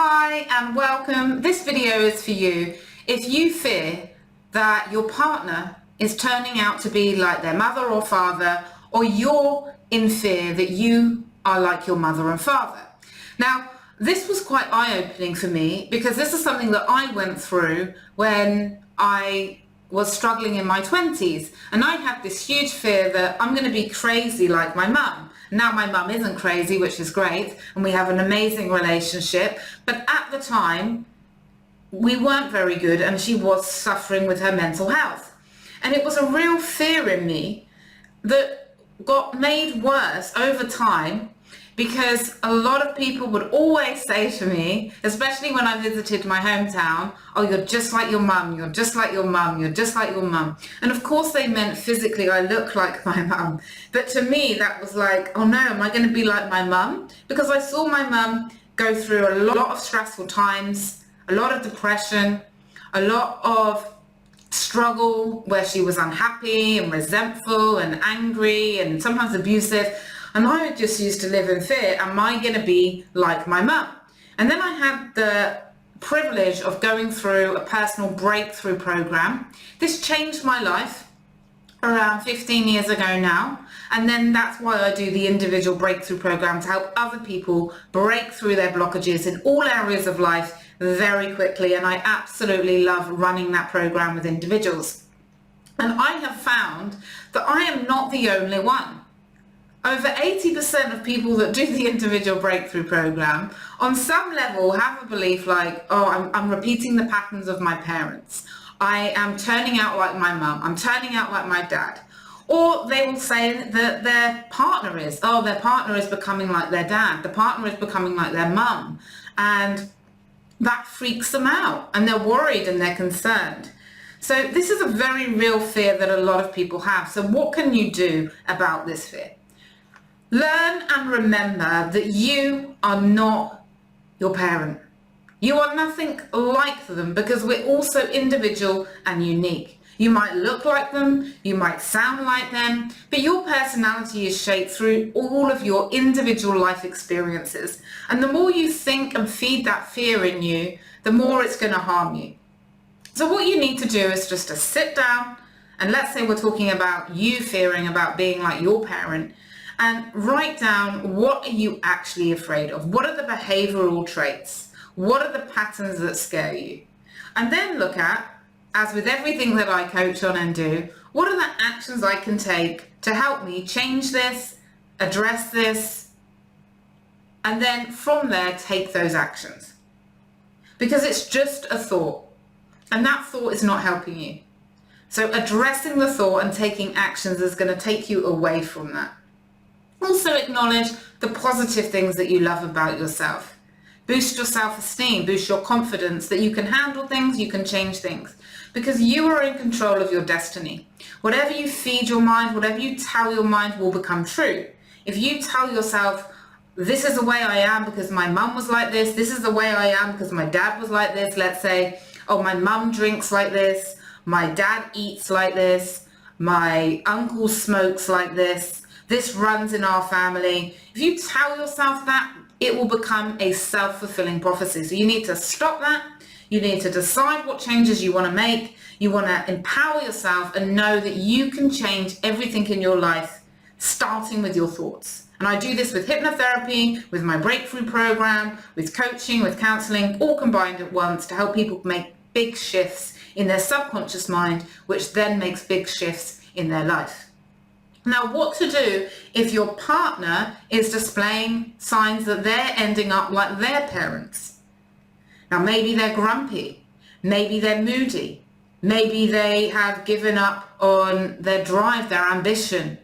Hi and welcome. This video is for you if you fear that your partner is turning out to be like their mother or father, or you're in fear that you are like your mother and father. Now, this was quite eye-opening for me because this is something that I went through when I was struggling in my 20s, and I had this huge fear that I'm going to be crazy like my mum. Now my mum isn't crazy, which is great, and we have an amazing relationship, but at the time we weren't very good and she was suffering with her mental health. And it was a real fear in me that got made worse over time because a lot of people would always say to me, especially when I visited my hometown, oh, you're just like your mum, you're just like your mum, you're just like your mum. And of course they meant physically I look like my mum. But to me that was like, oh no, am I going to be like my mum? Because I saw my mum go through a lot of stressful times, a lot of depression, a lot of struggle where she was unhappy and resentful and angry and sometimes abusive. And I just used to live in fear. Am I going to be like my mum? And then I had the privilege of going through a personal breakthrough program. This changed my life around 15 years ago now. And then that's why I do the individual breakthrough program to help other people break through their blockages in all areas of life very quickly. And I absolutely love running that program with individuals. And I have found that I am not the only one. Over 80% of people that do the individual breakthrough program on some level have a belief like, oh, I'm repeating the patterns of my parents. I am turning out like my mum. I'm turning out like my dad. Or they will say that their partner is becoming like their dad. The partner is becoming like their mum. And that freaks them out and they're worried and they're concerned. So this is a very real fear that a lot of people have. So what can you do about this fear? Learn and remember that you are not your parent. You are nothing like them because we're also individual and unique. You might look like them, you might sound like them, but your personality is shaped through all of your individual life experiences. And the more you think and feed that fear in you, the more it's going to harm you. So what you need to do is just to sit down, and let's say we're talking about you fearing about being like your parent, and write down, what are you actually afraid of? What are the behavioral traits? What are the patterns that scare you? And then look at, as with everything that I coach on and do, what are the actions I can take to help me change this, address this, and then from there take those actions. Because it's just a thought, and that thought is not helping you. So addressing the thought and taking actions is going to take you away from that. Also acknowledge the positive things that you love about yourself. Boost your self-esteem, boost your confidence that you can handle things, you can change things. Because you are in control of your destiny. Whatever you feed your mind, whatever you tell your mind will become true. If you tell yourself, this is the way I am because my mum was like this is the way I am because my dad was like this, let's say, oh, my mum drinks like this, my dad eats like this, my uncle smokes like this runs in our family. If you tell yourself that, it will become a self-fulfilling prophecy. So you need to stop that. You need to decide what changes you want to make. You want to empower yourself and know that you can change everything in your life, starting with your thoughts. And I do this with hypnotherapy, with my breakthrough program, with coaching, with counseling, all combined at once to help people make big shifts in their subconscious mind, which then makes big shifts in their life. Now, what to do if your partner is displaying signs that they're ending up like their parents? Now, maybe they're grumpy, maybe they're moody, maybe they have given up on their drive, their ambition,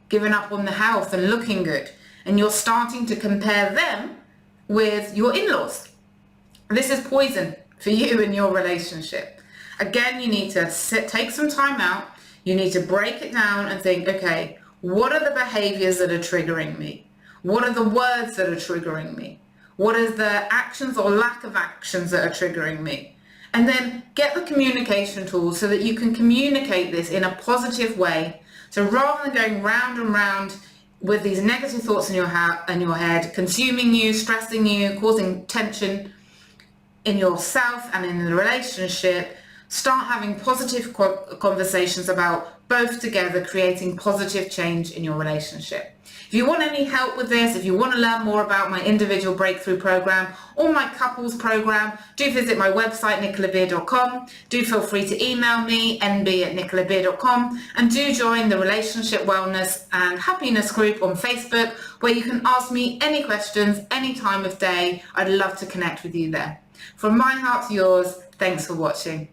given up on the health and looking good, and you're starting to compare them with your in-laws. This is poison for you in your relationship. Again, you need to take some time out. You need to break it down and think, okay, what are the behaviors that are triggering me? What are the words that are triggering me? What are the actions or lack of actions that are triggering me? And then get the communication tools so that you can communicate this in a positive way. So rather than going round and round with these negative thoughts in your head, consuming you, stressing you, causing tension, in yourself and in the relationship, start having positive conversations about both together creating positive change in your relationship. If you want any help with this, if you want to learn more about my individual breakthrough program or my couples program, do visit my website, nicolabeer.com. Do feel free to email me, nb@nicolabeer.com, and do join the Relationship Wellness and Happiness group on Facebook, where you can ask me any questions, any time of day. I'd love to connect with you there. From my heart to yours, thanks for watching.